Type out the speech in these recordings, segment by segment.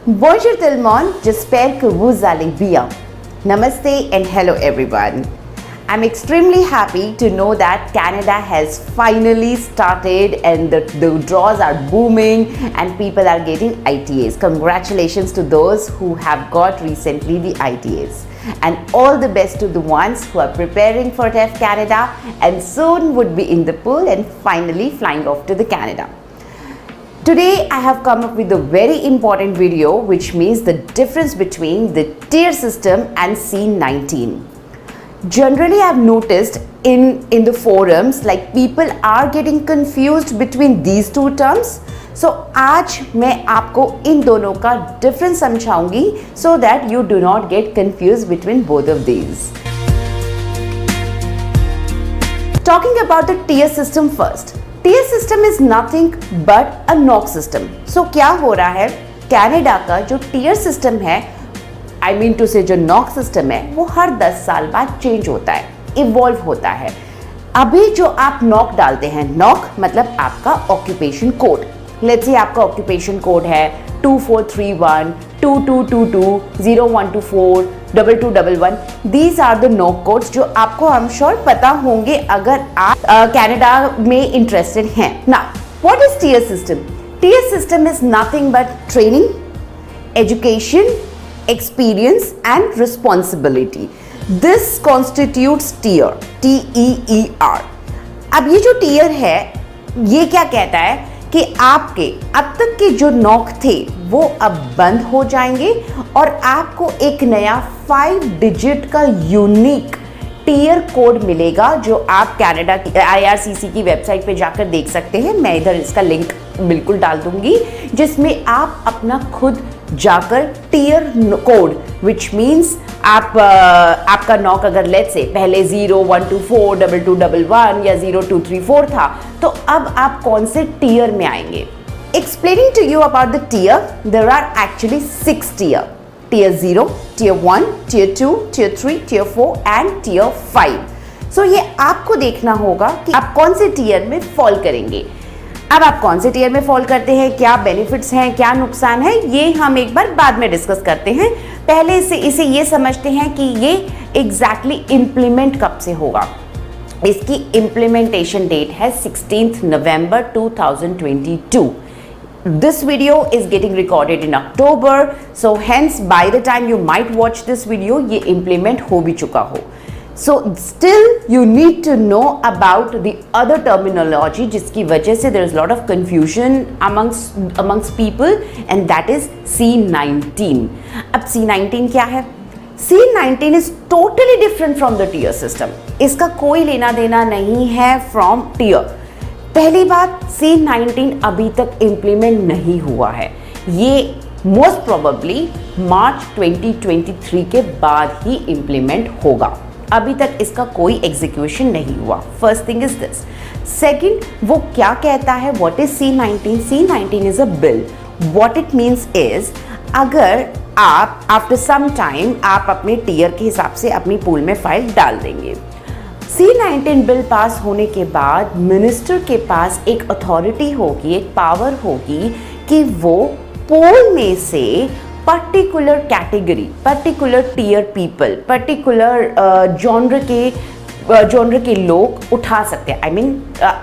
Bonjour tout le monde, j'espère que vous allez bien. Namaste and hello everyone. I'm extremely happy to know that Canada has finally started and the draws are booming and people are getting ITAs. Congratulations to those who have got recently the ITAs. And all the best to the ones who are preparing for TEF Canada and soon would be in the pool and finally flying off to the Canada. Today I have come up with a very important video which means the difference between the tier system and C19. Generally I have noticed in the forums like people are getting confused between these two terms. So आज मैं आपको इन दोनों का difference समझाऊंगी so that you do not get confused between both of these. Talking about the tier system first. Tier system is nothing but a NOC system. So क्या हो रहा है Canada का जो tier system है I mean to say जो NOC system है वो हर 10 साल बाद चेंज होता है, इवॉल्व होता है. अभी जो आप NOC डालते हैं, NOC मतलब आपका ऑक्यूपेशन कोड. लेट्स से आपका ऑक्यूपेशन कोड है 2431 2222 0124 2211. These are the NOC codes जो आपको आई एम श्योर पता होंगे अगर आप कनाडा में इंटरेस्टेड हैं. Now what is tier system? Tier system is nothing but training, education, experience and responsibility. This constitutes tier, TEER. अब ये जो tier है ये क्या कहता है कि आपके अब तक के जो NOC थे वो अब बंद हो जाएंगे और आपको एक नया 5 डिजिट का यूनिक टियर कोड मिलेगा जो आप कनाडा की IRCC की वेबसाइट पे जाकर देख सकते हैं. मैं इधर इसका लिंक बिल्कुल डाल दूंगी जिसमें आप अपना खुद जाकर टियर कोड विच मीन्स आप आपका NOC अगर लेट्स से पहले 0124 2211 या 0234 था तो अब आप कौन से टियर में आएंगे. Explaining to you about the tier, there are actually 6 tier. Tier 0, Tier 1, Tier 2, Tier 3, Tier 4 and Tier 5. So ये आपको देखना होगा कि आप कौन से टियर में फॉल करेंगे. अब आप कौन से टियर में फॉल करते हैं, क्या बेनिफिट्स हैं, क्या नुकसान है, ये हम एक बार बाद में डिस्कस करते हैं. पहले से इसे ये समझते हैं कि ये एग्जैक्टली इम्प्लीमेंट कब से होगा. इसकी इम्प्लीमेंटेशन डेट है 16 नवंबर 2022. This video is getting recorded in October, so hence by the time you might watch this video, ये implement हो भी चुका हो. So still you need to know about the other terminology जिसकी वजह से there is a lot of confusion amongst people and that is C19. अब C19 क्या है? C19 is totally different from the tier system. इसका कोई लेना देना नहीं है from tier. पहली बात C19 अभी तक इम्प्लीमेंट नहीं हुआ है. ये मोस्ट प्रोबेबली मार्च 2023 के बाद ही इम्प्लीमेंट होगा. अभी तक इसका कोई एग्जीक्यूशन नहीं हुआ. First thing is this. Second, वो क्या कहता है, what is C19? C19 is a bill. What it means is अगर आप आफ्टर सम टाइम आप अपने टियर के हिसाब से अपनी पूल में फाइल डाल देंगे. C19 बिल पास होने के बाद मिनिस्टर के पास एक अथॉरिटी होगी, एक पावर होगी कि वो पोल में से particular category, particular tier people, particular genre के लोग उठा सकते हैं. आई मीन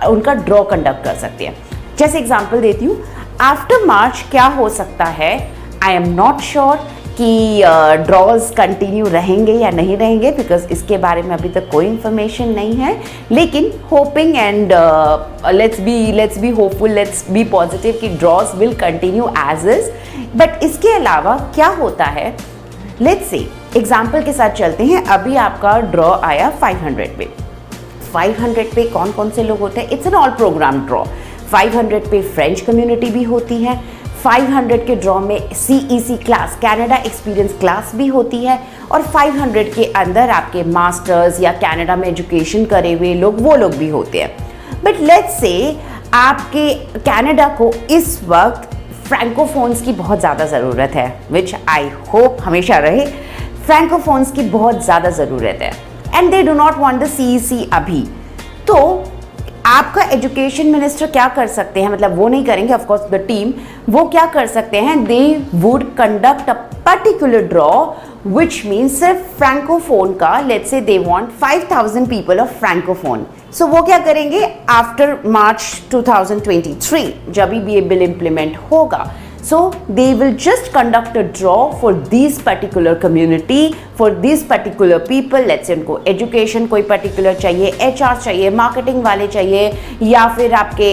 उनका ड्रॉ कंडक्ट कर सकते हैं. जैसे एग्जांपल देती हूँ, आफ्टर मार्च क्या हो सकता है, आई एम नॉट श्योर कि ड्रॉज कंटिन्यू रहेंगे या नहीं रहेंगे बिकॉज इसके बारे में अभी तक कोई इंफॉर्मेशन नहीं है. लेकिन hoping and let's be hopeful, let's be positive कि draws will continue as is. But इसके अलावा क्या होता है, लेट्स से एग्जांपल के साथ चलते हैं. अभी आपका ड्रॉ आया 500 पे. 500 पे कौन कौन से लोग होते हैं? It's an all programme draw. 500 पे फ्रेंच कम्युनिटी भी होती है. 500 के ड्रॉ में CEC class, Canada experience class भी होती है. और 500 के अंदर आपके मास्टर्स या कनाडा में एजुकेशन करे हुए लोग, वो लोग भी होते हैं. बट लेट्स से आपके कनाडा को इस वक्त फ्रैंकोफोन्स की बहुत ज़्यादा ज़रूरत है, विच आई होप हमेशा रहे. फ्रैंकोफोन्स की बहुत ज़्यादा ज़रूरत है and they do not want the CEC अभी. तो आपका एजुकेशन मिनिस्टर क्या कर सकते हैं, मतलब वो नहीं करेंगे, ऑफ कोर्स द टीम, वो क्या कर सकते हैं, they would conduct a particular draw which means सिर्फ फ्रैंकोफोन का, let's say they want 5000 people of francophone. So वो क्या करेंगे, आफ्टर मार्च 2023 जब भी ये बिल इंप्लीमेंट होगा, so they will just conduct a draw for these particular community, for these particular people, let's say उनको education कोई particular चाहिए, HR चाहिए, marketing वाले चाहिए, या फिर आपके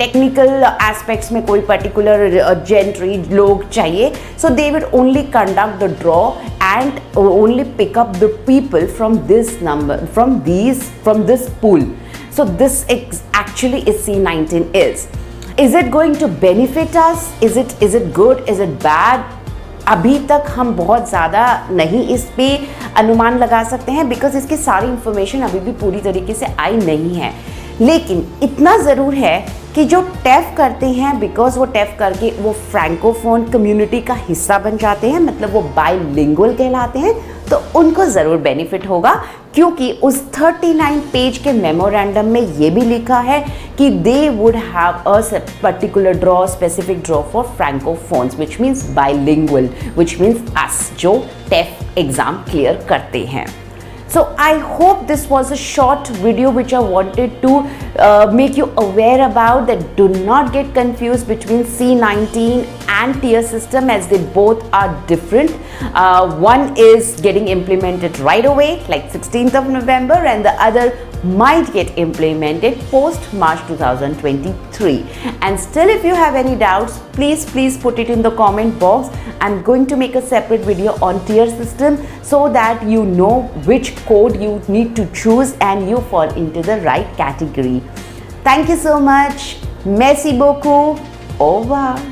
technical aspects में कोई particular gentry लोग चाहिए, so they will only conduct the draw and only pick up the people from this number, from this pool. So this actually is C19 is. Is it going to benefit us? Is it good? Is it bad? अभी तक हम बहुत ज़्यादा नहीं इस पे अनुमान लगा सकते हैं, बिकॉज इसकी सारी इंफॉर्मेशन अभी भी पूरी तरीके से आई नहीं है। लेकिन इतना ज़रूर है कि जो टेफ करते हैं, बिकॉज वो टेफ करके वो फ्रैंकोफोन कम्युनिटी का हिस्सा बन जाते हैं, मतलब वो बाइलिंगुअल कहलाते हैं, तो उनको ज़रूर बेनिफिट होगा, क्योंकि उस 39 पेज के मेमोरेंडम में ये भी लिखा है कि they would have a particular draw, specific draw for francophones, which means bilingual, which means us जो टेफ एग्ज़ाम क्लियर करते हैं। So I hope this was a short video which I wanted to make you aware about, that do not get confused between C19 and tier system, as they both are different. One is getting implemented right away like 16th of November, and the other might get implemented post March 2023. And still, if you have any doubts, please put it in the comment box. I'm going to make a separate video on tier system so that you know which code you need to choose and you fall into the right category. Thank you so much. Merci beaucoup. Au revoir.